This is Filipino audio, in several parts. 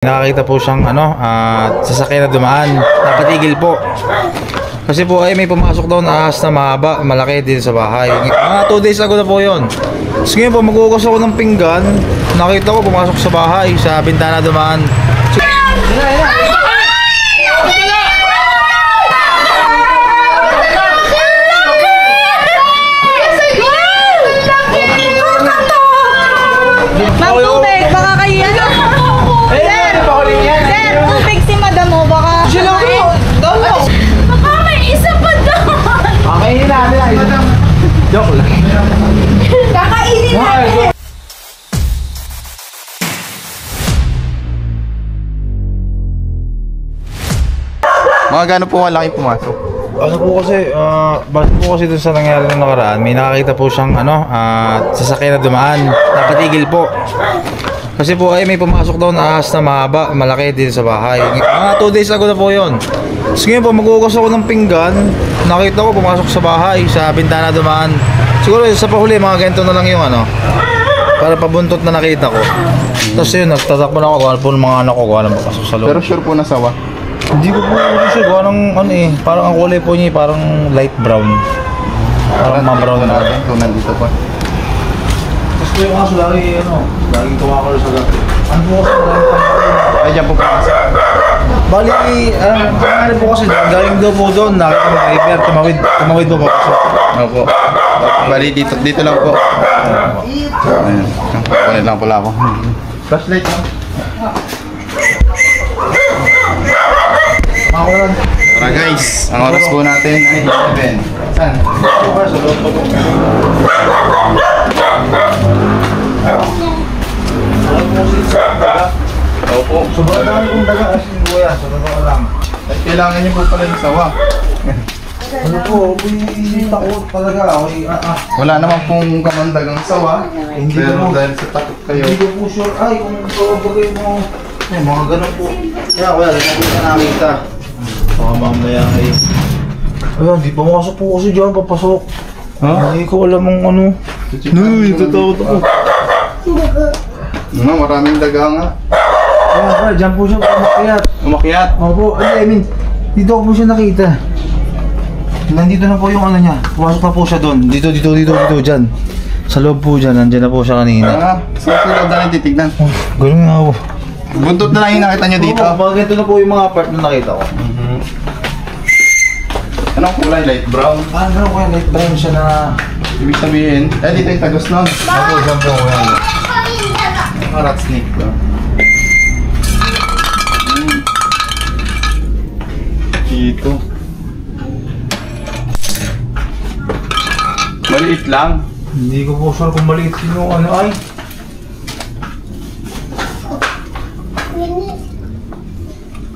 Nakakita po siyang sasakyan na dumaan. Napatigil po. Kasi po ay may pumasok daw na ahas na mahaba, malaki din sa bahay. 2 days ago na po yun. So ngayon po maghugas ako ng pinggan. Nakita ko pumasok sa bahay, sa bintana dumaan. Magtubig, baka kayo Sir, tubig si madam mo, baka Sila ko! baka may isa pa doon. Kakainin natin. Joke lang. Kakainin natin. Mga gano'n po malaki pumasok? Ano po kasi, base po kasi dun sa nangyari ng nakaraan, may nakakita po siyang sasakyan na dumaan. Napatigil po. Kasi po ay may pumasok daw na ahas na mahaba, malaki din sa bahay. 2 days ago na po yun. So ngayon po maghugas ako ng pinggan. Nakita ko pumasok sa bahay, sa bintana dumaan. Siguro sa pahuli mga ganito na lang yung para pabuntot na nakita ko. Tapos yun, nagtatakbo na ako, gawa po ng mga anak ko, gawa ng papasok sa loob. Pero sure po nasawa? Hindi ko po siya gawa ng parang ang kulay po niya parang light brown. Parang ma-brown na natin kung nandito pa. Tapos po yung aso laging kumakalo sa gabi. Ano po kasi Ay, dyan po pumasok. bali, pangalan po kasi galing daw po doon, nakita mo river, tumawid po papasok. Opo. Bali, dito lang po. Ayan. Kukunin lang pala ako. Flashlight lang. Tara guys, ang oras po natin ay 11. Saan? Opo. Sobrang dami kong daga as in buya, sa totoo lang. At kailangan niyo po pala yung sawa. Ano po, takot talaga. Wala naman pong kamandagang sawa. Hindi pero ko. dahil sa takot kayo. Hindi ko po sure, kung bagay mo, mga ganun po. Kaya wala, hindi ko nakita. Baka mamaya ayun, di pumasok po kasi dyan, papasok. Hindi ko alam ang tatakot ako. Maraming daga nga. Kaya dyan po siya umakyat. Umakyat. Opo, dito ko po siya nakita. Nandito na po yung niya. Pumasok na po siya doon. Dito, dyan. Sa loob po dyan, nandyan na po siya kanina. Sa loob na rin titignan. Ganun nga po. Buntot na lang yung nakita nyo dito. Mga ganito na po yung mga part na nakita ko. Anong kulay? Light brown? Ano kaya light brown siya na... Ibig sabihin, dito yung tagos nun. Ako, dyan po. Rat snake ba? Dito. Maliit lang. Hindi ko po sure kung maliit yung ay.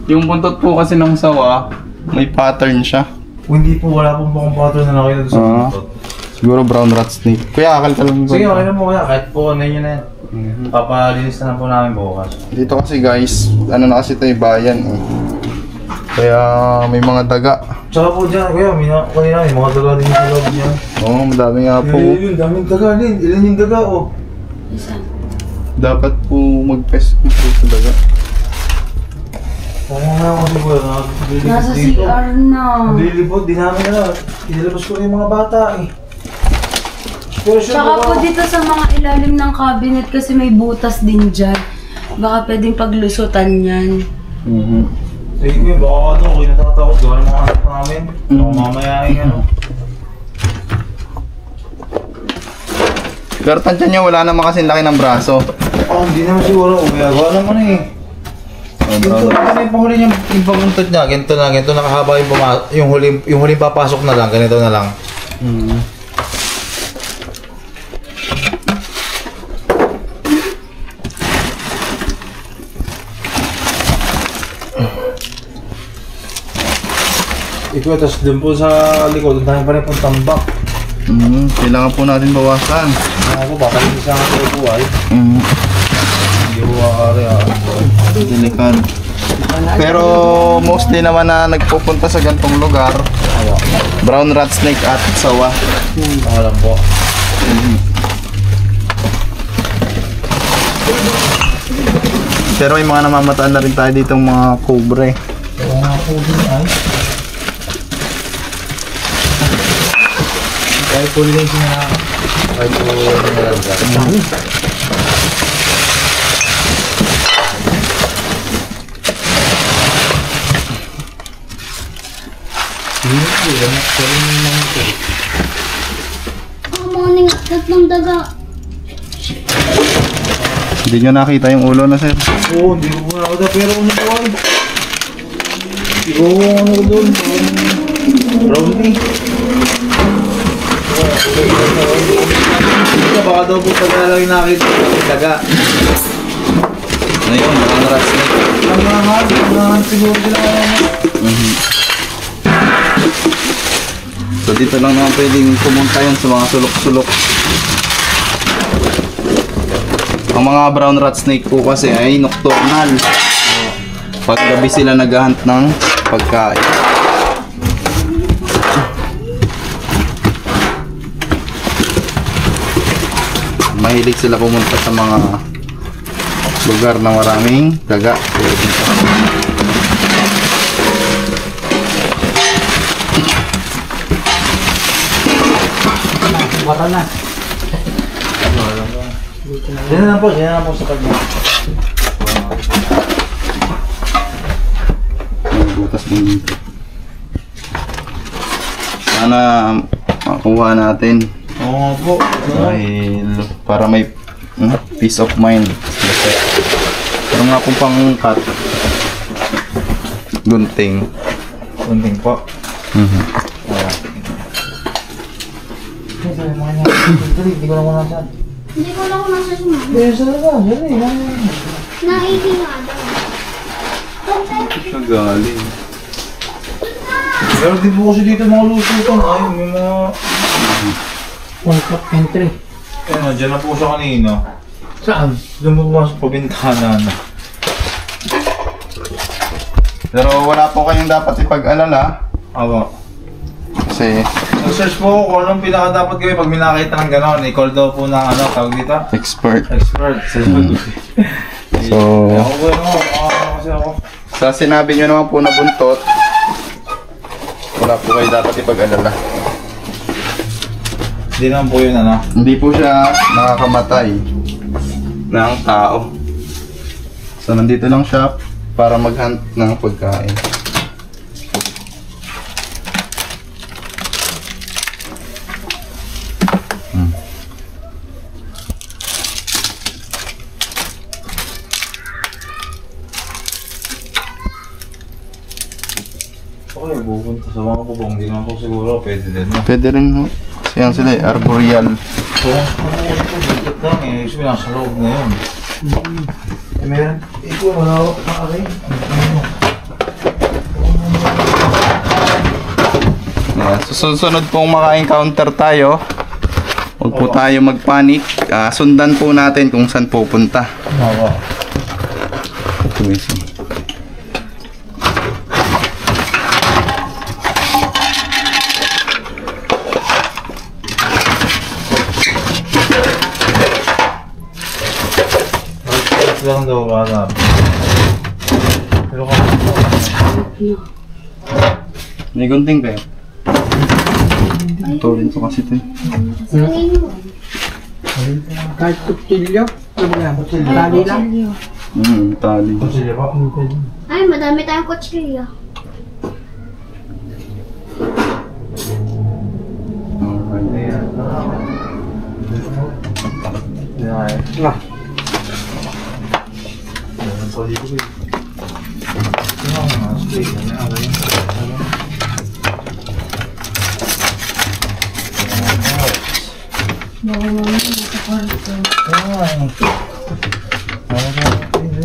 Yung buntot po kasi ng sawa, may pattern siya. Hindi po, wala pong bukong pattern na nakita sa buntot. Siguro brown rat snake. Kuya, akal ka lang. Sige, okay na po kaya. Kahit po yun na yan. Papalinis na lang po namin bukas. Dito kasi guys, na kasi ito yung bayan eh. Kaya may mga daga. Tsaka po dyan, kuya, kanina may mga daga din sa loob niya. Oo, madami nga po. Yun, daming daga din. Ilan yung daga, Dapat po mag-pest po sa daga. Oo nga kasi kuya, Nasa CR na. Nililibot, di namin Inilabas ko rin yung mga bata eh. Pero sure, Tsaka po dito sa mga ilalim ng cabinet kasi may butas din dyan. Baka pwedeng paglusutan yan. Eh, kuya, baka kayo natatakot. Gawa ng mga anak namin. Ako mamaya Pero tansya niya, wala naman kasing laki ng braso. Hindi naman siguro. Kuya, gawa naman Ganito yung panghuli niya, yung paguntot niya, ganito nakahaba yung huling papasok na lang, ganito na lang. Ikaw, tapos dun po sa likod, doon tayo pa rin pong tambak. Kailangan po natin bawasan. Ako po, papalinis lang ako po ay. Hindi ko makakari Delikado. Pero mostly naman na nagpupunta sa gantong lugar, brown rat snake at sawa. Alam po. Pero may mga namamataan na rin tayo ditong mga cobra eh. Oo nga po din ay. Kahit po din siya. Kahit po din Morning, tatlong daga. Hindi nyo nakita yung ulo na sir. Oo, hindi ko po nakita pero ano po ay. Oo, ano ko doon. Brownie. Baka daw po paglalagay nakita yung daga. Ano yun? Brown rat snake. Langahan siguro sila. So dito lang naman pwedeng pumunta yun sa mga sulok-sulok. Ang mga brown rat snake po kasi ay nocturnal. Pag gabi sila naghahunt ng pagkain. Mahilig sila pumunta sa mga lugar na maraming daga. Wala na. Diyan na po sa kanya. Butas mo dito. Sana makuha natin. Oo po. Dahil para may peace of mind. Pero nga kung pang-cut. Gunting. Kunting po. Hindi ko na muna saan. Hindi ko lang kung nasa sumama. Saan na? Saan eh? Naihinga Siya galing. Pero di po kasi dito mga lusutan. Ay, may mga... One cup entry. Ano, dyan na po siya kanina. Saan? Doon po pumasok po bintana na. Pero wala po kayong dapat ipag-alala. Aba. Kasi Nag-search po ako kung anong pinaka dapat gawin pag may nakita ng gano'n. I-call daw po ng ano, tawag dito? expert. Expert. So, Ako po yun ako. Kasi ako. sa sinabi nyo naman po na buntot, wala po kayo dapat ipag-alala. Hindi naman po yun ano. Hindi po siya nakakamatay ng tao. So, nandito lang siya para mag-hunt ng pagkain. Okay, pupunta sa mga kubong. Hindi naman po siguro. Pwede din no. Pwede rin ho. Kasi yan sila eh, arboreal. So, ano po, budget lang eh. Kasi nasa loob na yun. Eh, meron. Ito, wala ako nakarin. Yeah, so susunod pong maka-encounter tayo, huwag po tayo magpanik. Sundan po natin kung saan pupunta. Oo. Lang daw ba pero kung May gunting kayo? Ito rin to kasi ito. Kahit kutsilyo. Tali lang. Tali. sila pa. Ay, madami tayong kutsilyo. Alright. Ayan. Ayan. Ah, Ayan po dito eh. Ito nga mga straight na Baka mamaya nasa kwarto.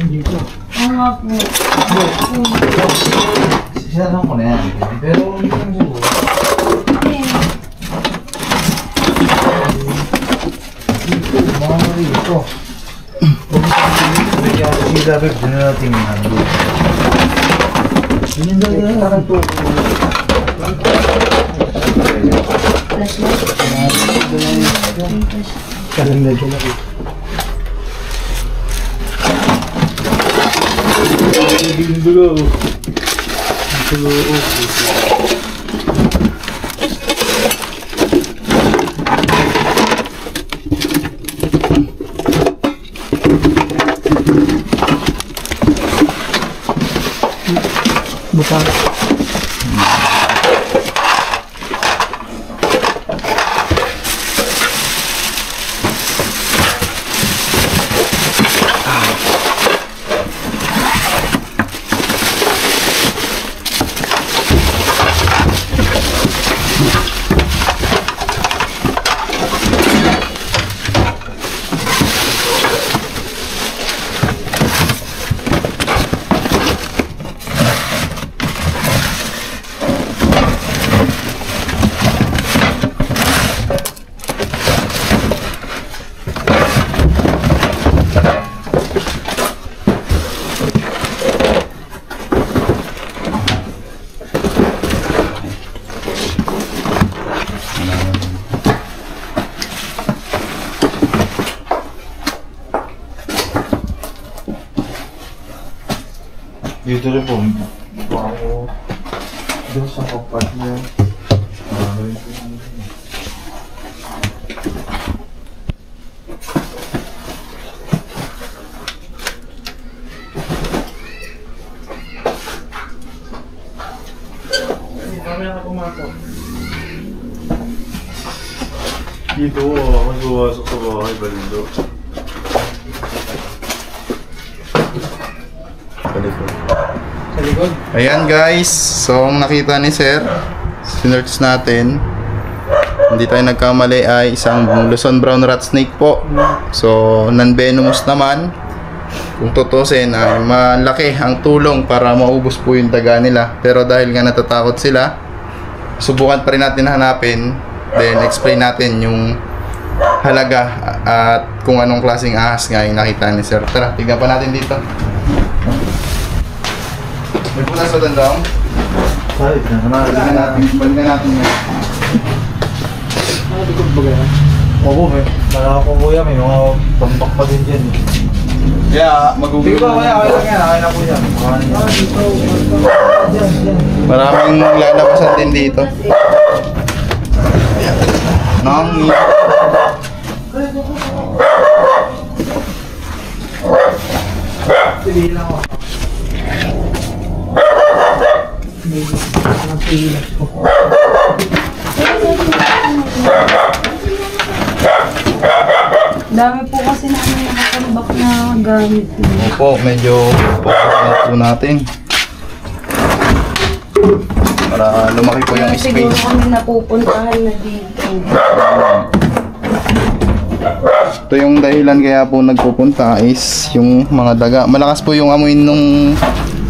dito. Oo nga po. Sinasama ko na yan. Pero hindi ko siguro. Dito, mga rito. Kaya si David, doon na natin yung hando. Yun daw yun, parang to. Flashlight. kalang medyo na ito. Buta. Dito rin po. Wow. Doon sa kapag niya. Dito ako suwasok sa bahay, Balindo. Sa likod. Ayan guys, so ang nakita ni Sir, sinerch natin, hindi tayo nagkamali, ay isang Luzon Brown Rat Snake po. So non-venomous naman. Kung tutusin ay malaki ang tulong para maubos po yung daga nila. Pero dahil nga natatakot sila, subukan pa rin natin hanapin. Then explain natin yung halaga at kung anong klaseng ahas nga yung nakita ni Sir. Tara, tignan pa natin dito. May punas sa dandang. Salit na. Balikan natin yan. Likod ba gano'n? Oo, may malaka po kuya, may mga tambak pa din dyan. Kaya Sige magugulo. ba kuya, okay lang yan, okay na po yan. Maraming lalabasan din dito. Nang Sige lang ako. Ang pilas ko. Dami po kasi namin nakatambak na gamit. Opo, medyo pagkakas po natin. Para lumaki po yung Siguro space. kami napupuntahan na dito. Ito yung dahilan kaya po nagpupunta is yung mga daga. Malakas po yung amoy nung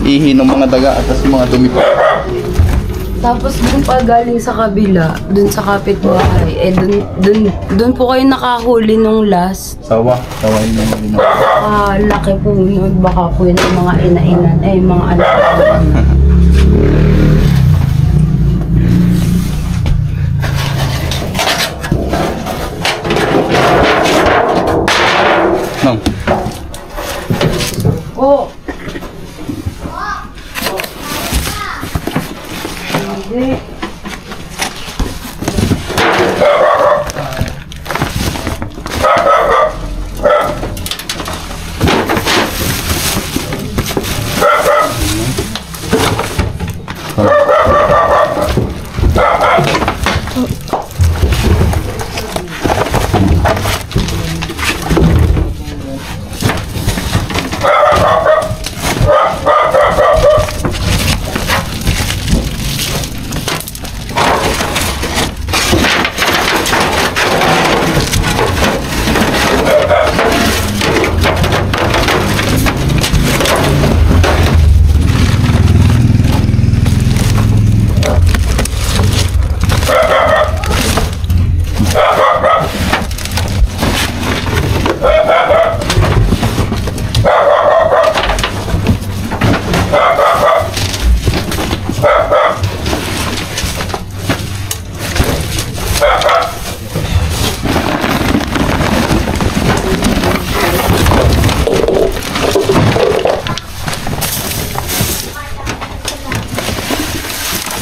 ihi ng mga daga at yung mga dumi po. Tapos dun pa galing sa kabila, dun sa kapitbahay, eh dun po kayo nakahuli nung last. Sawa yun yung mga dinawa. Laki po nun, baka po yun ang mga ina-inan, mga anak. No. Oh! Hindi.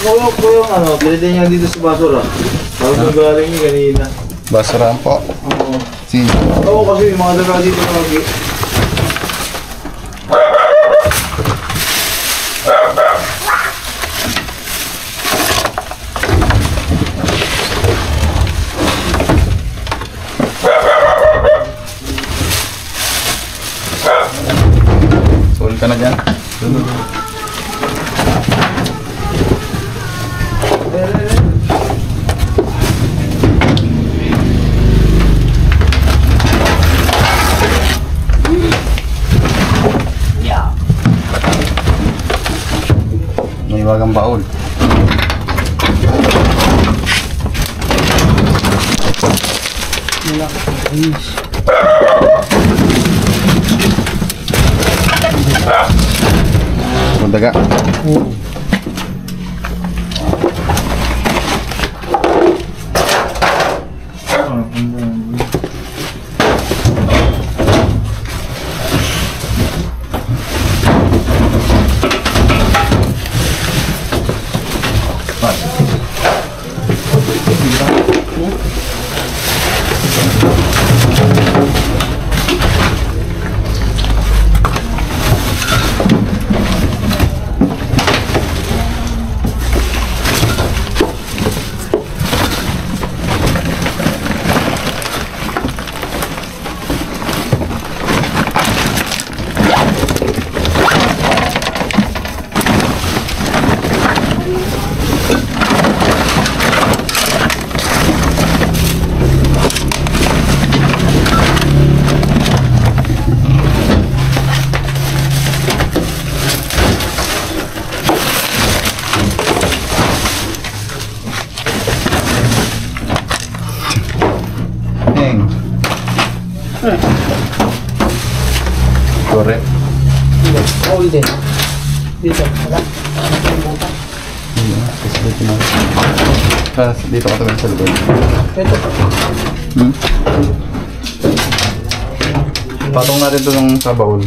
po yung ano, pilitin niya dito sa basura. Tapos yung galing niya kanina. Basurahan po. Oo. Sige. Oo, kasi yung mga daga dito lagi. Sul ka na dyan. May wagang baul. Daga. Correct. All din. Dito. Wala. Dito ka tabi sa likod. Ito. Patong natin ito nung sa baul.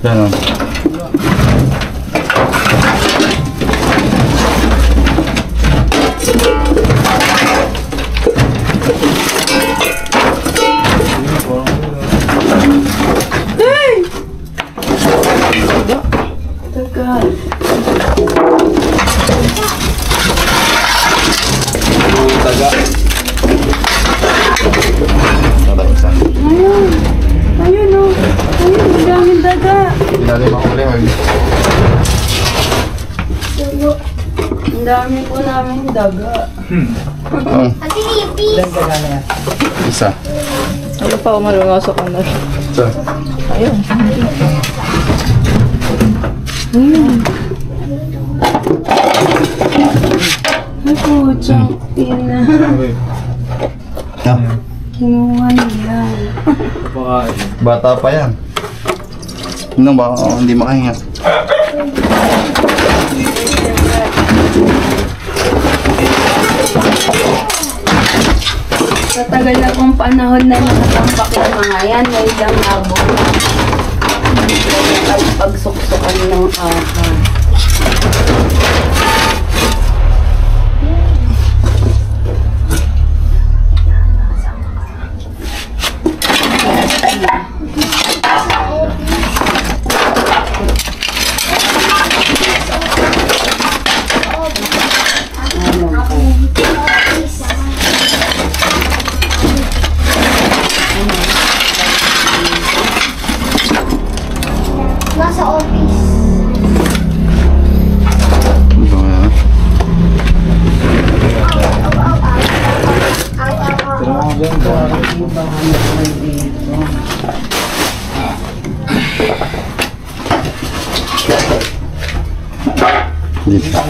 Yan o. Tagal. Daga. Daga isa. Ayun. Ayun o. Ayun, ang daming daga. Hindi natin makuli. Ang dami po namin daga. Ate Lipi. Ilan ka na yan? Isa. Ano pa ako malungasok ang nasa? Isa. Ayun. Ay, putsang ina. Kinuha nila. Bata pa yan. Ano ba? Hindi makahinga. Sa tagal na pong panahon na nakatampak yung mga yan, may lang nabo. Pagsuksukan ng aha. Nasa office. Ito nga. Dito.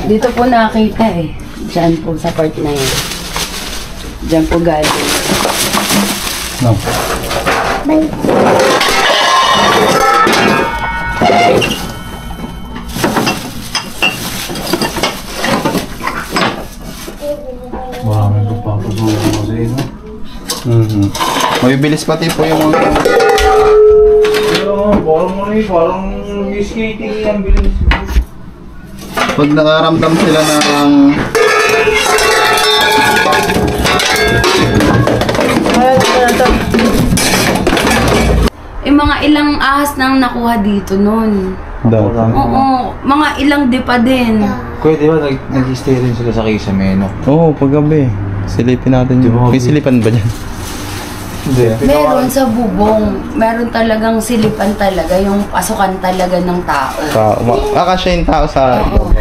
Dito po nakita eh. Diyan po sa part na yan. Diyan po galing. No. Bye. Maraming pagpapasuko kasi, no? Mabibilis pati po yung mga... Pero, parang skating yan, bilis. Pag nakaramdam sila ng... Mga ilang ahas nang nakuha dito nun. Oo, mga ilang dipa din. Kuya, di ba nag-stay rin sila sa Kisame, no? Oo, paggabi. Silipin natin Di yun. ba? May silipan ba dyan? Hindi. Meron sa bubong, meron talagang silipan talaga, yung pasukan talaga ng tao. Kasya yung tao sa... Oo,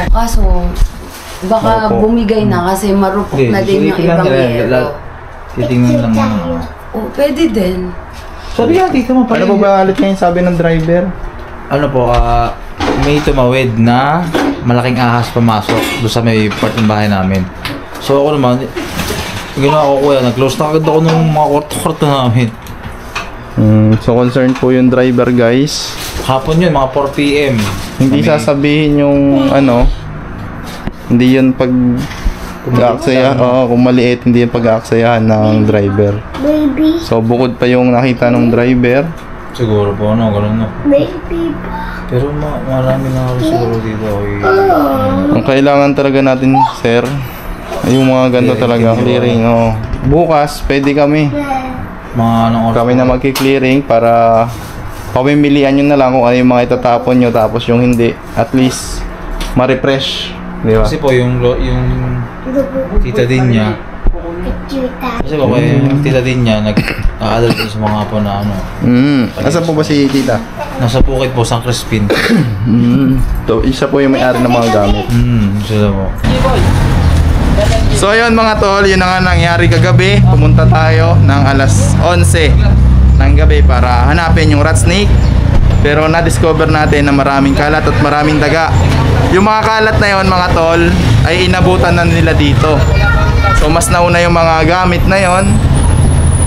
kaso baka Opo. bumigay na kasi marupok na din yung ibang yero. Titingnan lang naman. Oo, pwede din. Sabi nga, dito mo pa. Ano ba ulit ngayon sabi ng driver? Ano po, may tumawid na malaking ahas pumasok doon sa may part ng bahay namin. So ako naman, ginawa ko kuya, nag-close na agad ako ng mga kwarto-kwarto namin. So concerned po yung driver guys. Hapon yun, mga 4 PM. Hindi sasabihin yung ano, hindi yun pag-aaksayahan. Oo, kung maliit, hindi yun pag-aaksayahan ng driver. Baby. So bukod pa yung nakita ng driver. Siguro po, ano, ganun no. Baby pa. Pero marami na ako siguro dito. Ang kailangan talaga natin, sir, ay yung mga ganito talaga, clearing. Oh. Bukas, pwede kami. Mga anong oras. Kami na magki-clearing para pamimilian nyo na lang kung ano yung mga itatapon nyo, tapos yung hindi, at least ma-refresh. Di ba? Kasi po, yung tita din niya, kasi po, yung tita din niya, nag-aadal din sa mga po na ano. Asan po ba si tita? Nasa Bukid po, San Crispin. So, isa po yung may-ari ng mga gamit. Sila po. So ayun mga tol, yun na nga nangyari kagabi. Pumunta tayo ng alas 11 ng gabi para hanapin yung rat snake. Pero na-discover natin na maraming kalat at maraming daga. Yung mga kalat na yun mga tol ay inabutan na nila dito. So mas nauna yung mga gamit na yon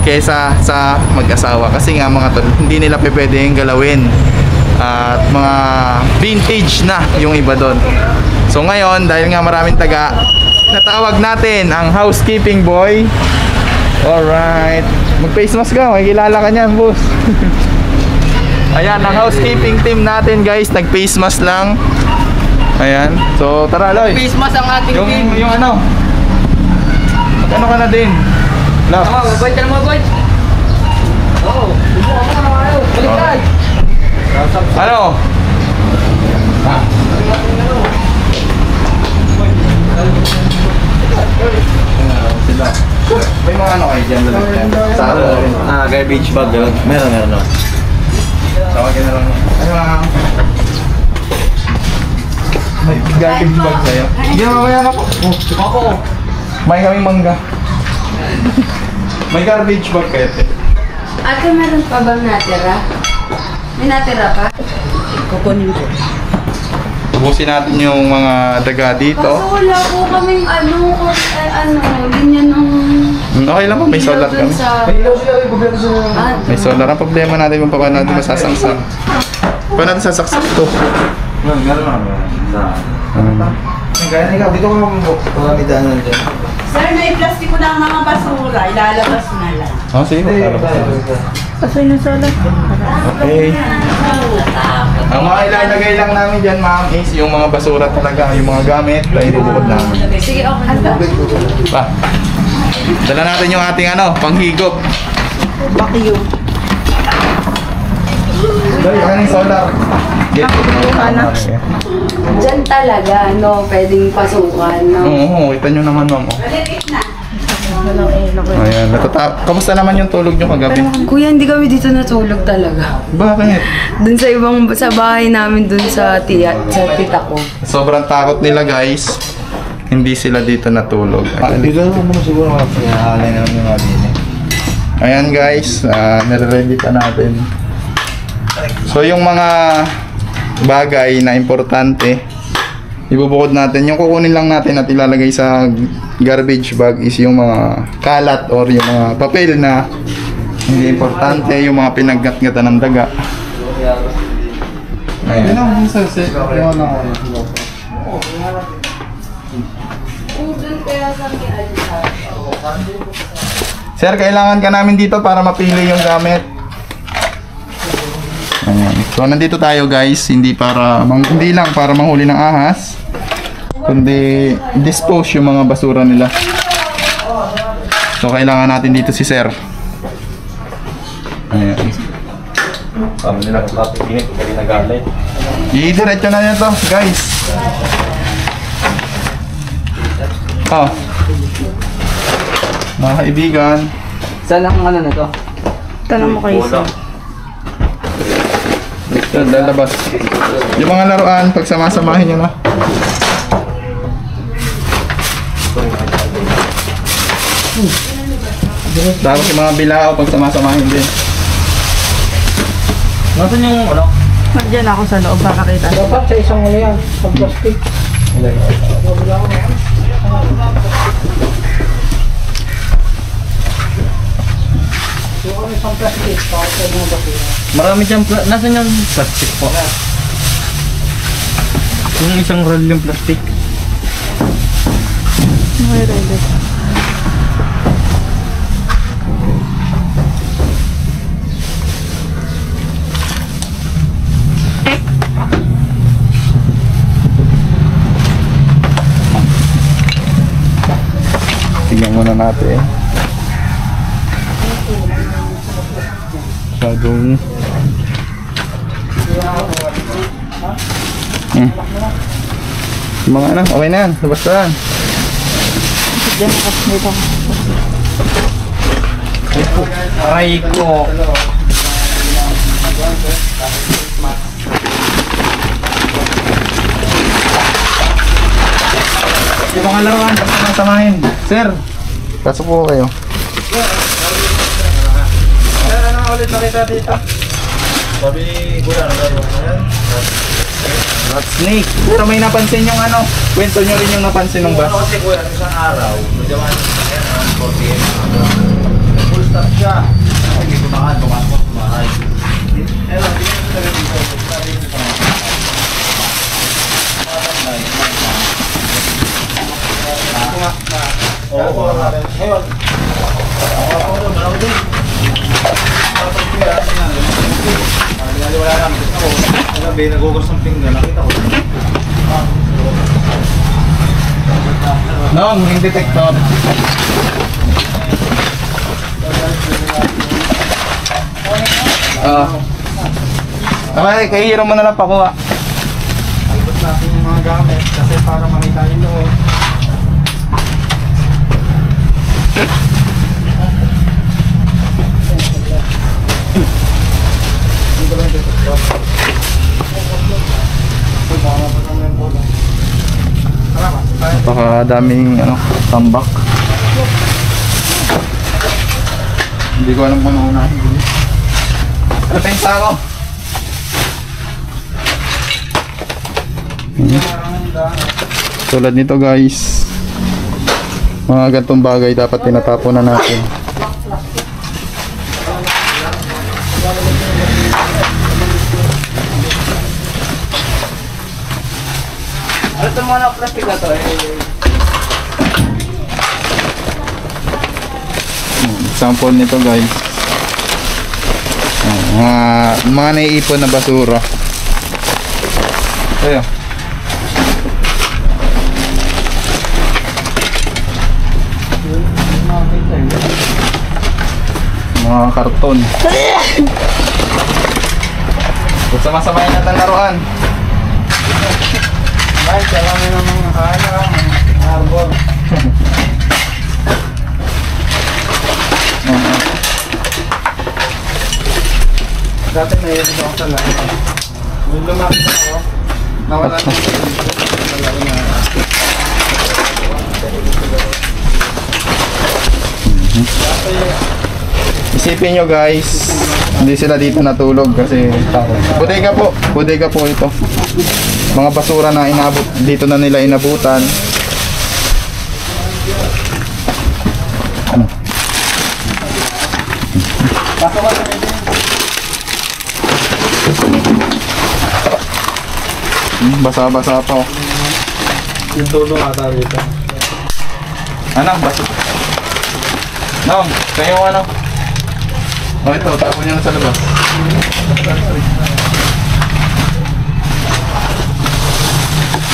kaysa sa mag-asawa. Kasi nga mga tol, hindi nila pwedeng galawin. At mga vintage na yung iba doon. So ngayon, dahil nga maraming taga, natawag natin ang housekeeping boy. Alright. Mag-face mask ka, makikilala ka niyan, boss. Ayan, ang housekeeping team natin guys, nag-face mask lang. Ayan. So, tara Loy. Face mask ang ating team. Yung ano? Mag-ano ka na din? Love. Tama, mabait ka na mabait. Oo. Bumuha ka na kayo. Baliktad. Ano? May mga ano kayo dyan sa rin. Garbage bag, gano'n. Meron. Tawagin na lang. Ano lang? May garbage bag sa'yo. Hindi na mamaya ka po. Ako. May kaming mangga. May garbage bag kayo. Ate, meron pa bang natira? May natira pa? Kukunin ko. Ubusin natin yung mga daga dito. Kaso wala po kaming linya ng... Okay lang po, may solar kami. May May solar. Ang problema natin kung paano natin masasaksak. Paano natin sasaksak to? Meron. Kaya ikaw, dito ka pagamitaan dyan. Sir, may plastiko na ang mga basura. Ilalabas na lang. Oh, sige. Asoy ng solar. Okay. Ang mga ilalagay lang namin dyan, ma'am, is yung mga basura talaga, yung mga gamit na ibubukod namin. Sige, okay. Pa. Dala natin yung ating panghigop. Vacuum. Dali, yung solar. Get Diyan talaga, no? Pwedeng pasukan, no? Oo, kita nyo naman, ma'am. Maliit na. Ayan, kamusta naman yung tulog nyo kagabi? Kuya, hindi kami dito natulog talaga. Bakit? Dun sa bahay namin, dun sa tita ko. Sobrang takot nila, guys. Hindi sila dito natulog. Dito naman siguro halay na lang yung din eh. Ayan, guys, nare-ready pa natin. So, yung mga bagay na importante ibubukod natin. Yung kukunin lang natin at ilalagay sa garbage bag is yung mga kalat or yung mga papel na hindi importante, yung mga pinaggat-gatan ng daga. Ayan. Sir, kailangan ka namin dito para mapili yung gamit. Ayan. So, nandito tayo guys, hindi lang para manghuli ng ahas, kundi dispose yung mga basura nila. So, kailangan natin dito si Sir. Ayan. Kami nila kung kapikinit, kung kami nagalit. I-diretso na nyo to, guys. Oh. Mga kaibigan. Saan ang ano na to? Tanong mo kayo sa. Ito, lalabas. Yung mga laruan, pagsamasamahin nyo na. Tapos yung mga bilao, pagsamasamahin din. Nasaan yung ano? Nandiyan ako sa loob para kita. Dapat sa isang ano yan, sa plastic. Marami dyan, nasaan yung plastic po? Yung isang roll yung plastic. May ready. Tingnan muna natin. Masyadong mga ano, okay na yan, labas na yan. Diyan ako dito. Aray ko. Yung mga laruan, pagsamasamahin. Sir, pasok po kayo. Sir, ano ulit nakita dito? Sabi, kuya, ano yan? Rat snake. Pero may napansin yung ano, kwento nyo rin yung napansin ng bus. Kasi kuya, isang araw, madyaman yan, 40 full stop siya. Hindi tumahan, tumasok, tumahay. Pero, hindi ko talaga dito. Sabi ko sa mga oo, ngayon. Ako doon, marami din. Tapos kuya, wala lang. Ako, sabi, nagugos ng pinggan, nakita ko. No, yung detector. Okay, kay Hiro mo na lang pakuha. Ikot natin yung mga gamit kasi para makita yung loob. Napakadaming ano, tambak. Hindi ko alam kung ano unahin. Ano pensa ako? Tulad nito guys, mga gantong bagay dapat tinatapon na natin. Ano ito mga plastic na to Example nito guys, mga naiipon na basura. Ayo. Mga karton. Kung sama-samayin natin laruan. Ay, kailangan ng mga arbor. Dati na yun ako sa lahat. Nung lumapit ako, nawala na Isipin nyo guys, hindi sila dito natulog kasi bodega po ito. mga basura na inabot dito na nila inabutan. Basa-basa pa. Yung tulong ata dito. Ano? Basa. No, kayo ano? Oh, ito, tapon nyo na sa labas.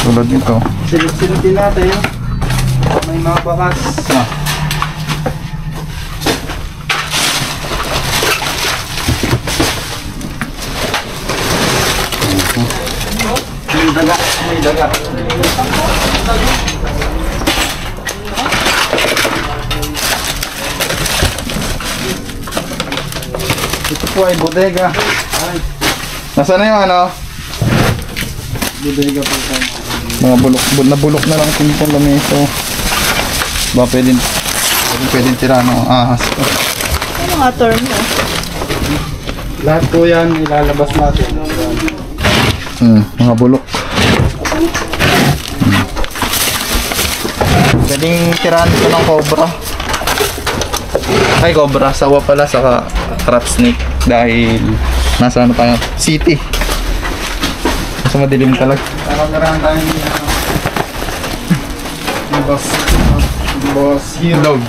Tulad nito. Silip-silipin natin. May mga bakas. Ah. May daga. May daga. Ito po ay bodega. Nasaan na yung ano? Bodega po tayo. Mga bulok na lang itong lamesa. Ba pwedeng tira ng ahas. Ano nga term mo? Lahat po yan ilalabas natin. Mga bulok. Pwedeng tirahan ito ng cobra. Ay, cobra. Sawa pala saka rat snake. Dahil nasa ano tayo? City. Nasa madilim talaga. Nakagarahan tayo ni Boss Hero.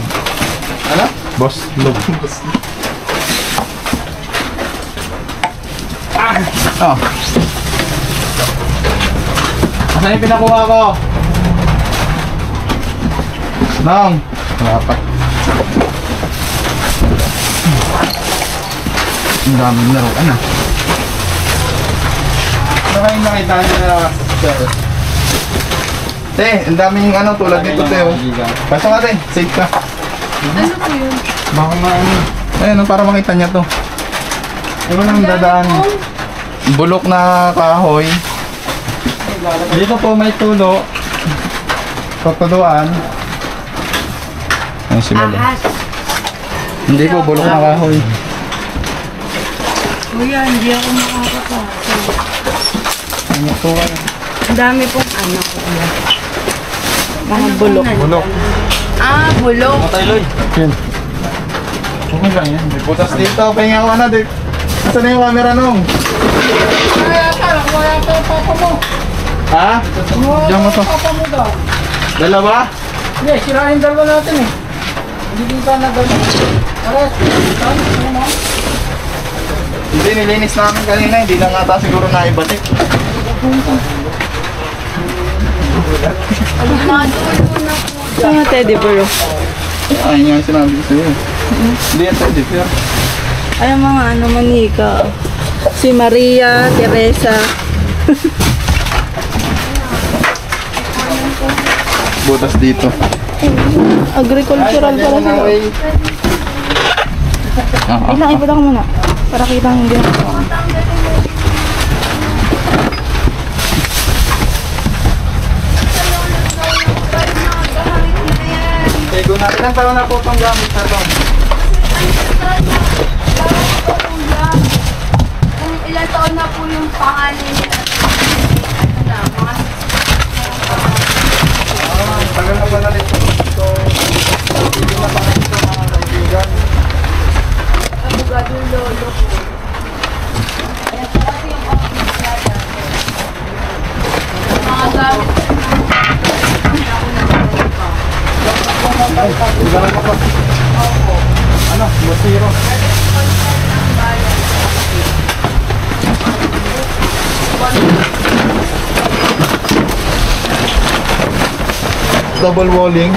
Ano? Boss Log. Oh. Asan yung pinakuha ko? Nang. Dapat. Ang daming laruan ah. Ano kayong nakita nyo na Ang daming ano tulad nito Teo. Pasok ka safe ka. Ano po yun? baka maano. Ayun, para makita niya to. Ano nang dadaan? Bulok na kahoy. Dito po may tulo. Tutuluan. Ayun si Melo. Ahas. Hindi po, bulok na kahoy. Kuya, hindi ako makakapasok. Ano to? Ang dami pong ano, kuya. Mga bulok. Bulok. Ah, bulok. Matay Loy. Yan. Okay lang yan. Butas dito, pahinga ko na dito. Nasaan na yung camera nung? Ha? Diyan mo to. Dalawa? Hindi, sirahin dalawa natin eh. Hindi ka na dalawa. Hindi, nilinis namin kanina. Hindi na nga siguro naibatik. Ito nga teddy bear. Ayun nga yung sinabi ko sa'yo. Hindi yan teddy bear. Ay, ang mga ano, manika. Si Maria, Teresa. Butas dito. Agricultural pala sila. Wait lang, ipunta ko muna. Para kita ang ginagawa. Tego na. Ilang taon na po itong gamit na ito? Kung ilan taon na po yung pangalan nila. Tagal na ba na rin ito? Hindi na pa rin ito mga kaibigan. Abogado lolo ko. Ayan po kasi yung office natin. Mga gamit ko Ano? Masiro. Double walling.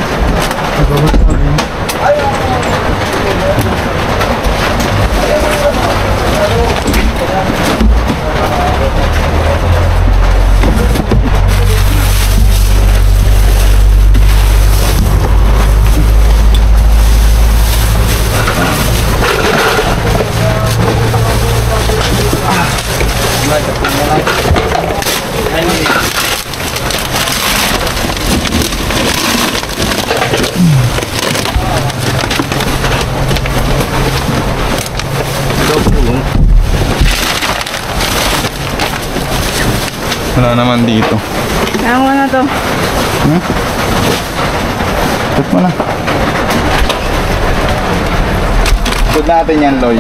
Wala naman dito. Kaya mo na to. Put mo na. Put natin yan, Loy.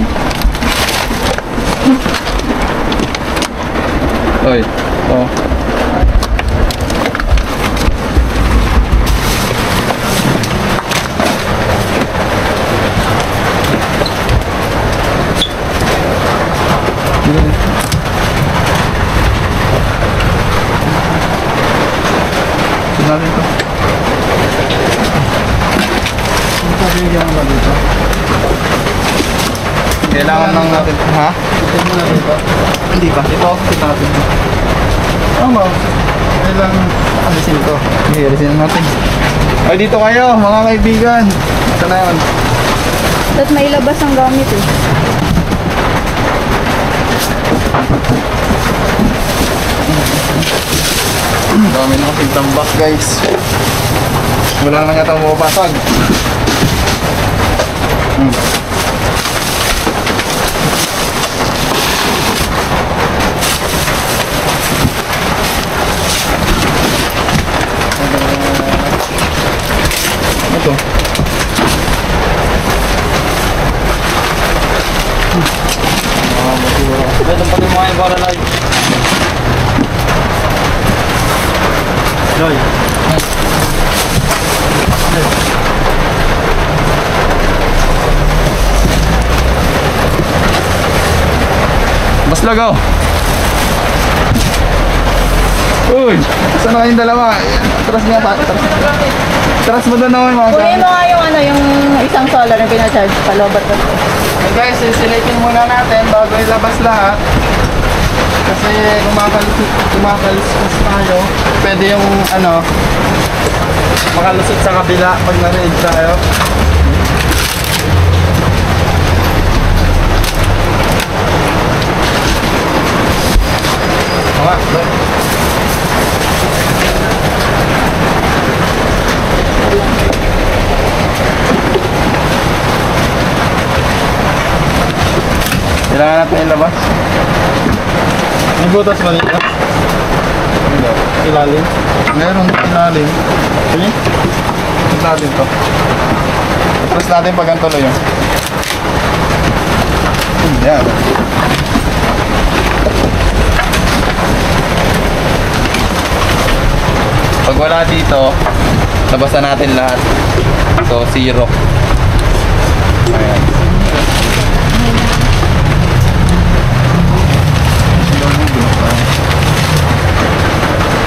Loy. Oh. Natin to. Kailangan lang natin. Ha? Hindi pa. Ito, kita natin. Tama. Kailangan alisin ito. Okay, alisin natin. Ay, dito kayo, mga kaibigan. Ito na yun. At may labas ang gamit eh. Ang dami na kasing tambak, guys. Wala na yata mapapasag. Ito. Ito pati mga yung para live. Loy. Mas lagaw. Uy, saan na kayong dalawa? Atras niya pa. Atras mo doon naman mga Kunin mo nga yung ano, yung isang solar na pinacharge pa, lobat ko. Hey guys, sisilitin muna natin bago ilabas lahat. Kasi kumakalusot tayo. Pwede yung ano, makalusot sa kabila pag na-raid tayo. Mga, kailangan natin ilabas. May butas ba dito? Ilalim? Meron ilalim. Sige. Ito natin to. Tapos natin pag ang tuloy yun. Yan. Pag wala dito, labasan natin lahat. So, 0. Ayan.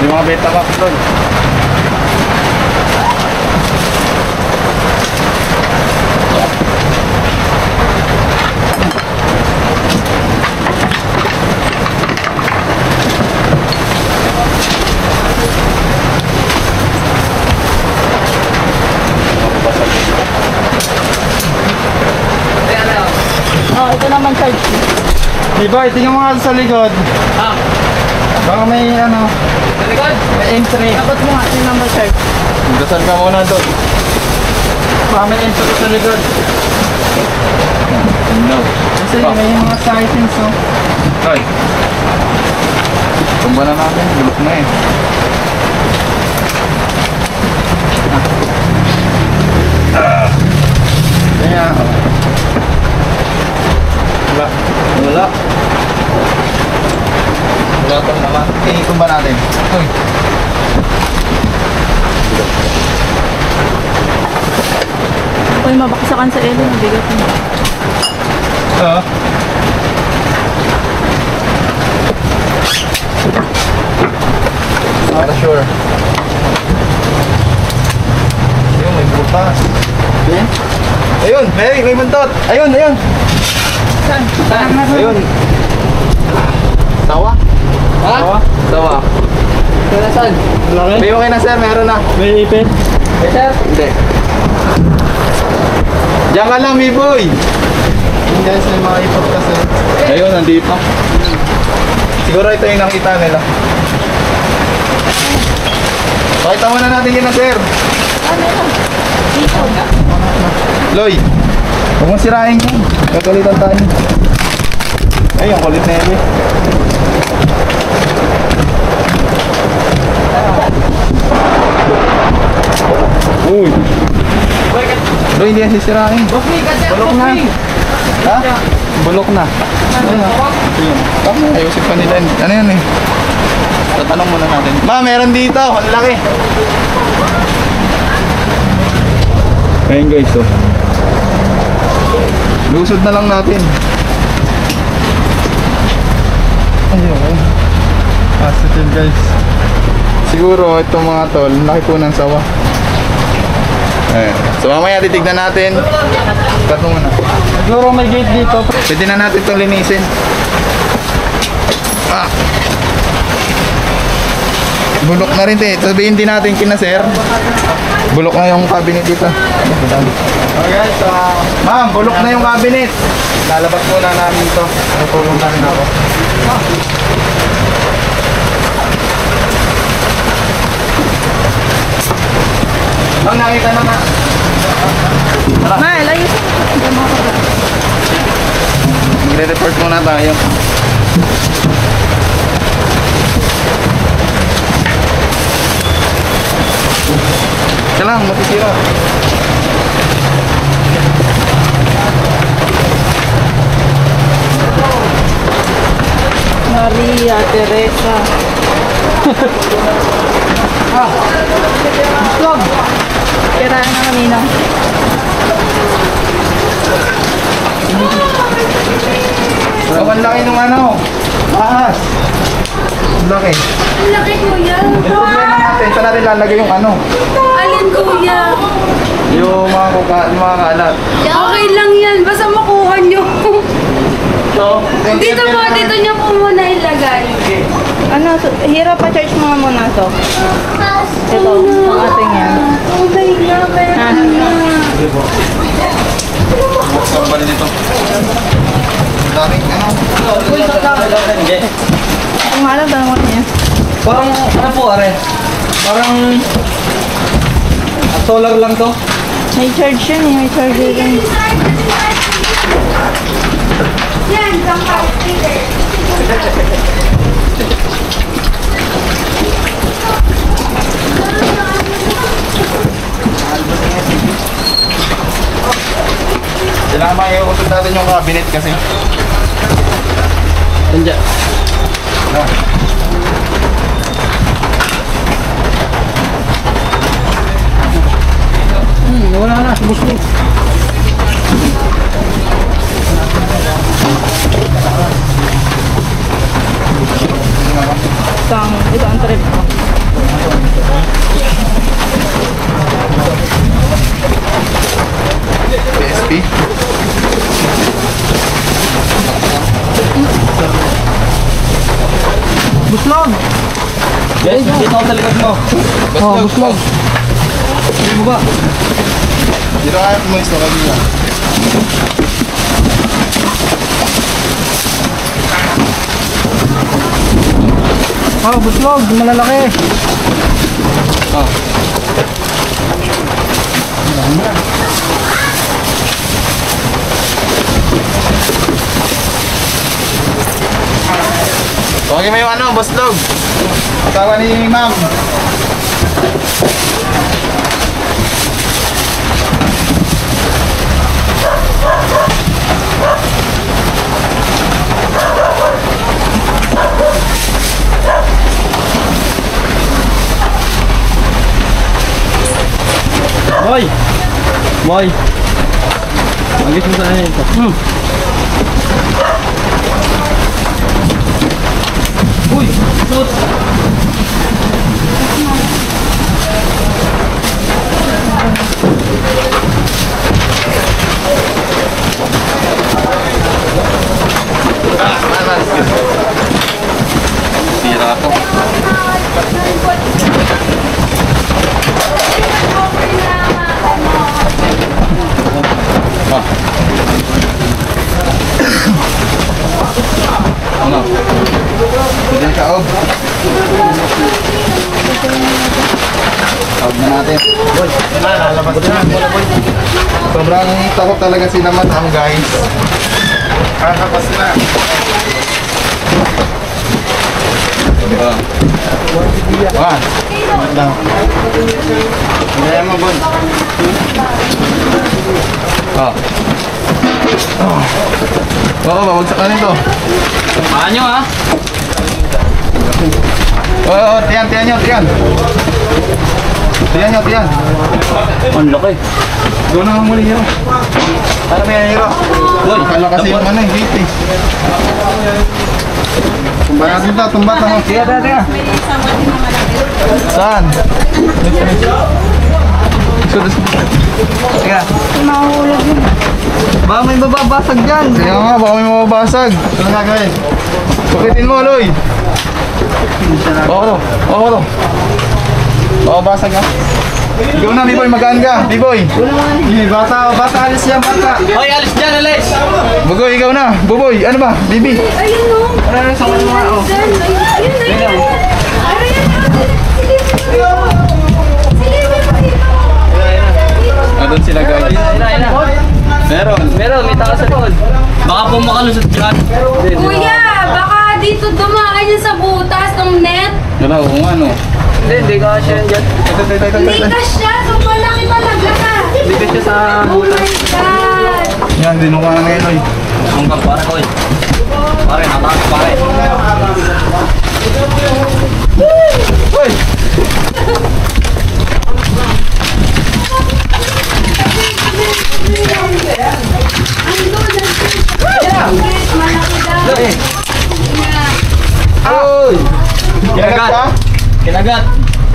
Yung mga beta box doon. Oh, ito naman charge. Diba, tingnan mo nga sa likod. Ah, Baka may ano, sa likod. M3. Dapat mo nga yung number charge. Dasal ka muna doon. Baka may M3 sa likod. No. Kasi may mga sightings, oh. Ay. Tumba na natin, gulok na eh. Kaya, oh. Wala. Wala. Wala tong naman. Tumba natin. Uy. Uy, mabaksakan sa elo. Mabigat mo. Ito. Para sure. Ayun, may butas. Okay. Ayun, may buntot. Ayun, ayun. Saan? Ayun. Tawa? Ha? Tawa. Kaya saan? May okay na sir, meron na. May ipin? Eh sir? Hindi. Diyan ka lang, B-boy. Yung guys, may mga ipot kasi. Ayun, nandito. Siguro ito yung nakita nila. Pakita muna natin yun na sir. Loy, huwag mong sirain yan. Kakalitan tayo. Ay, ang kulit na yun. Uy! Bro, hindi yan sisirain. Bulok na. Ha? Bulok na. Ayun. Ayusin pa nila. Ano yan eh? Tatanong muna natin. Ma, meron dito. Ang laki. Ayun guys, oh. Lusod na lang natin. Ayun. Positive guys. Siguro itong mga tol, laki po ng sawa. Ayan. So mamaya titignan natin. Cut mo muna. Siguro may gate dito. Pwede na natin itong linisin. Ah. Bulok na rin eh. Sabihin din natin kina sir. Bulok na yung cabinet dito. Okay, so, Ma'am, bulok na yung cabinet. lalabas muna namin ito. Tutulong na rin ako. Ang nakita na na. Mahal, ayos. Magre-report muna tayo. Siya lang, matitira. Maria Teresa. Kiraan na kanina. So, ang laki nung ano. Ahas. Ang laki. Ang laki kuya. Yung problema natin, saan natin lalagay yung ano? Alin kuya? Yung mga kalat. Okay lang yan. Basta makuha nyo. Dito po, dito nyo po muna ilagay. Ano, hirap pa charge mga muna to. Ito, ang ating yan. Okay na, meron na. Sambal nito. Daming ano. Ang harap daw mo niya. Parang, ano po, are? Parang, solar lang to. May charge yan eh, may charge yan. Yan, sampay. Kailangan maiusod natin yung cabinet kasi. Nandiyan. Wala na. Gusto. Ito ang trip ko. PSP. Buslog! Yes, dito ako sa likod mo. Oh, buslog. Hindi mo ba? Dito kaya pumalis na kanina. Buslog. Malalaki. Okay mo yung ano, buslog. Asawa ni ma'am. Boy! Boy! Magis mo saan ito? Uy! Shoot! Sira to. Ano? Pwede na kaob. Kaob na natin. Boy, lalabas na. Sobrang takot talaga sila madam guys. Lalabas na. Ah. Lang. Kaya mo, Bon. Oh. Oo, babagsak ka nito. Samahan nyo ha. Oo, tiyan nyo, tiyan. Tiyan nyo, tiyan. Ang laki. Doon na muli hero. Para may hero. Boy, Kala kasi yung ano, yung gate eh. Tumba natin ito, tumba ito. tiga, tiga. Saan? Tiga. Mahulog yun. Baka may bababasag dyan. Kaya nga, baka may mababasag. Ano nga gawin? Sukitin mo, Loy. Oo, oo. Mababasag nga. Ikaw na, B-boy, magaan ka. B-boy. Bata, alis yan, bata. Hoy, alis dyan, alis. Bugoy, ikaw na. Buboy, ano ba? Bibi. Ayun o. Ano, sa mga mga, oh. Ayun. Nandun sila, guys. Ayun. Meron, may taka sa likod. Baka po makalusot dyan. Kuya, baka dito dumaan yan sa butas ng net. Wala, oo nga, no. Hindi ka siya dyan. Hindi ka siya. So malaki talaga ka. Hindi ka siya sa Oh my God. Yan, dinuka na ngayon, Loy. Hanggang pare ko eh. Pare, natakot pare. Uy! Uy! Kinagat ka? Kinagat.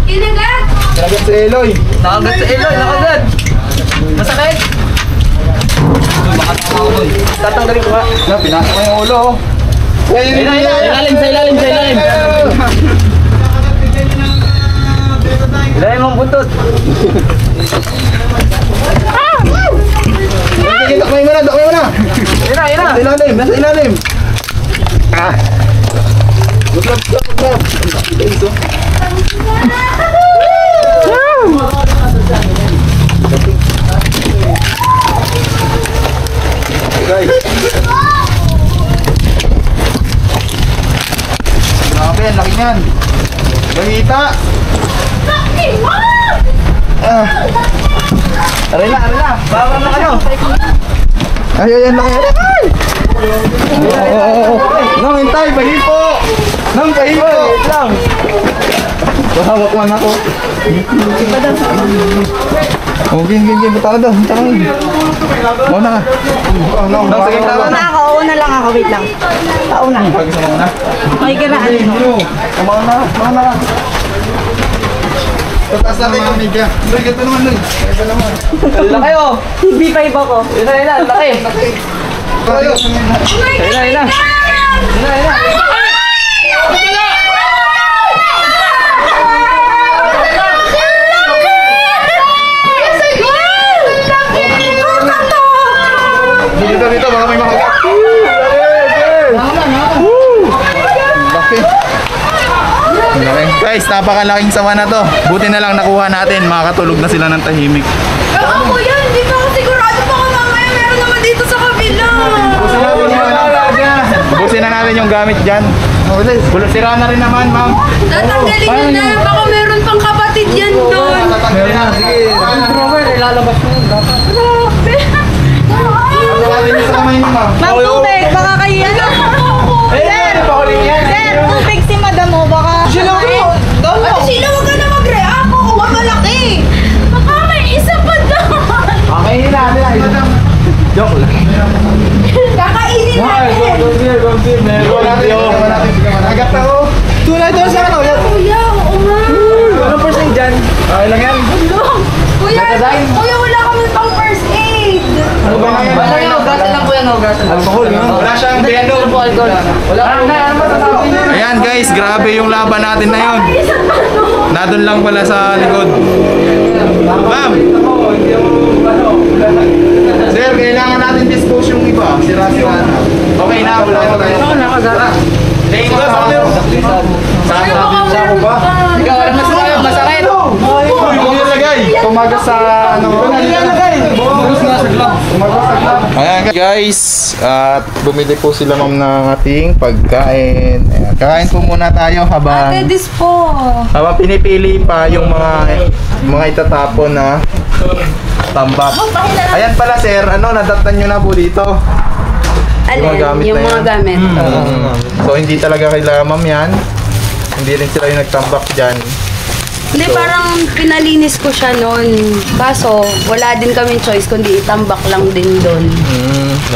Kinagat. Kinagat si Eloy. Nakagat sa Eloy, nakagat. Masakit. Baka takaw doon. Tatanggalin ko ba? Na, pinasok mo yung ulo, oh. Ayun, ayun, sa ilalim, sa ilalim, sa ilalim. Ilalim mong buntot. Sige, dakmay mo na, dakmay mo na. Ayun na, ayun na. Nasa ilalim, nasa ilalim. Ah. Butlap. Guys. Grabe, ang laki niyan. Gagita. Aray na. Bawal na kayo. Ay, laki. Nang hintay, bahipo. Nang bahipo. Wait lang. Bahawak man ako. Okay, bata ka daw. Mauna ka. Nang sige, tama na. Ako, una lang ako. Wait lang. Pauna. Pag-isa mo na. May kiraan. Mauna ka. Tataas natin yung media. Doy, ganito naman, Doy. Ito naman. Laki oh. TV5 ako. Ayun na, ayun na. Laki. Tayo. Ayun na, ayun na. Ayun na, ayun na. Dito, baka may makagat. Laki. Laki. Guys, napakalaking sawa na to. Buti na lang nakuha natin. Makakatulog na sila ng tahimik. Ako kuya, hindi pa ako sigurado. Baka mamaya meron naman dito sa kabila. Busin na natin yung gamit dyan. Sira na rin naman, ma'am. Tatanggalin nyo na. Baka meron pang kapatid yan doon. Meron na, sige. Robert, ilalabas mo. Tawagin niyo sa kamay niyo, ma'am. Ma'am, tubig. Baka kayo yan. Sir! Sir, tubig si madam mo. Baka... Ate Sheila, huwag ka na mag-react. Oo, malaki. Baka may isa pa doon. Kakainin natin. Joke lang. Kakainin natin. Meron natin. Agad na, oh. Tulad doon sa ano. Kuya, oo nga. Anong percent dyan? Okay lang yan. Kuya, wala kami pang first aid. Ano ba yan? Wala yung hugasan lang po yan, hugasan. Alcohol, yun. Wala siyang bendo. Wala na, masasabi niyo. Ayan guys, grabe yung laban natin na yun. Nadun lang pala sa likod. Ma'am! Sir, kailangan natin dispose yung iba. Sira-sira na. Okay na, wala na tayo. Ako nakagara. Tingin ko sa ano? Kuya, baka meron pa. Ikaw, masakit. Huwag nyo lagay. Tumagas sa ano. Ayan guys, at bumili po sila ma'am ng ating pagkain. Ayan, kakain po muna tayo habang This po. pinipili pa yung mga itatapon na tambak. Ayan pala sir, nadatnan nyo na po dito. Alin? Yung mga gamit. So hindi talaga kailangan ma'am yan. Hindi rin sila yung nagtambak dyan. Hindi, parang pinalinis ko siya noon. Kaso, wala din kaming choice kundi itambak lang din doon.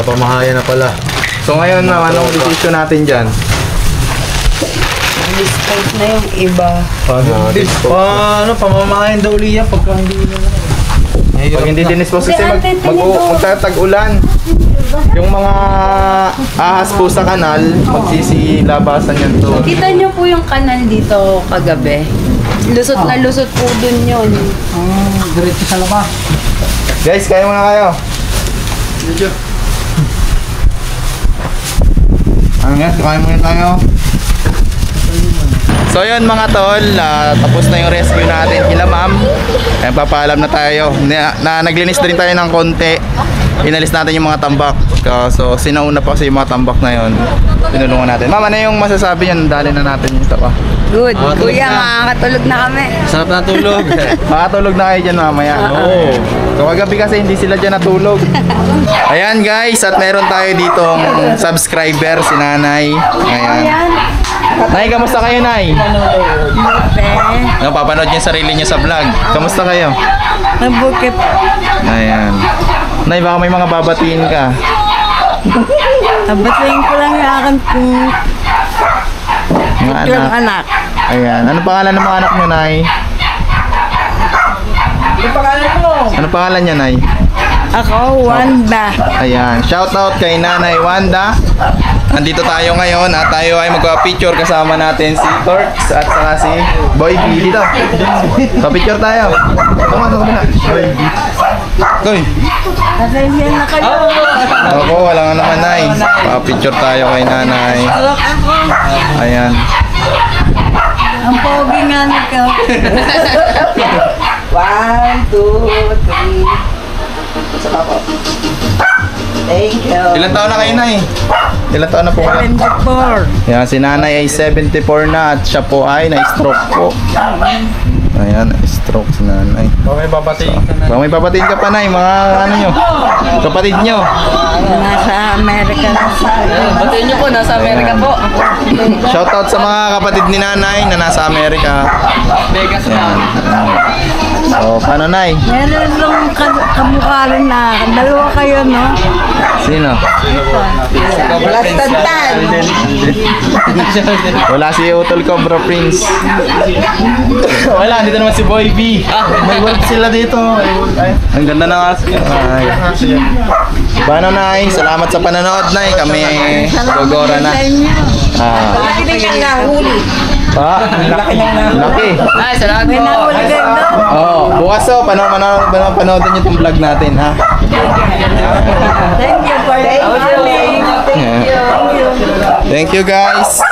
Napamahaya na pala. So ngayon ma'am, anong decision natin dyan? Discount na yung iba. Pamamahayan daw ulit yan pagka hindi nila. Pag hindi dinis-post kasi magtatag-ulan. Yung mga ahas po sa kanal, magsisilabasan yan to. Kita nyo po yung kanal dito kagabi. Lusot na lusot po dun yun. Diretso sa labas. Guys, kaya muna kayo. Ano guys, kaya muna tayo. So yun mga tol, tapos na yung rescue natin kila ma'am. Ayan, papaalam na tayo. Naglinis na rin tayo ng konti. Inalis natin yung mga tambak. So sinauna pa kasi yung mga tambak na yun. Tinulungan natin. Ma'am, ano yung masasabi niyan? Dali na natin yung tapa. Good. Kuya, makakatulog na kami. Sarap na tulog. Makatulog na kayo dyan mamaya. Oo. So kagabi kasi hindi sila dyan natulog. Ayan guys, at meron tayo ditong subscriber, si Nanay. Ayan. Nay, kamusta kayo Nay? Papanood niyo yung sarili niyo sa vlog. Kamusta kayo? Mabuti po. Ayan. Nay, baka may mga babatiin ka. Abatayin ko lang yung aking Mga anak. Ayan. Ano pangalan ng mga anak niyo, Nay? Ano pangalan niya, Nay? Ako, Wanda. Ayan. Shout out kay Nanay Wanda. Andito tayo ngayon at tayo ay magpa-picture kasama natin si Torx at saka si Boy B. Dito. Pa-picture tayo. Tama na. Toy. Pasensya na kayo. Ako, wala nga naman, Nay. Pa-picture tayo kay Nanay. Ayan. Ang pogi nga nito. 1, 2, 3. Thank you. Ilan taon na kayo, Nay? Ilan taon na po kayo? 24. Yan, si Nanay ay 74 na at siya po ay na-stroke po. Ayan, na-stroke si Nanay. Baka may babatiin ka na. Baka may papatiin ka pa, Nay, mga ano nyo, kapatid nyo. Nasa Amerika na sila. Batiin niyo po, nasa Amerika po. Shoutout sa mga kapatid ni Nanay na nasa Amerika. Vegas na. So, paano, Nay? Meron lang kamukha rin na. Dalawa kayo, no? Sino? Wala tantan. Wala si Utol Cobra Prince. Wala, dito naman si Boy B. May work sila dito. Ay, ang ganda ng aso. Ay. Paano, Nay? Salamat sa panonood, Nay. Kami gogora na. Tingnan nga, huli. Laki. Ay, salamat May po. nahuli kayo, no? Oo, bukas panoodin niyo itong vlog natin, ha? Thank you for coming. Thank you, guys.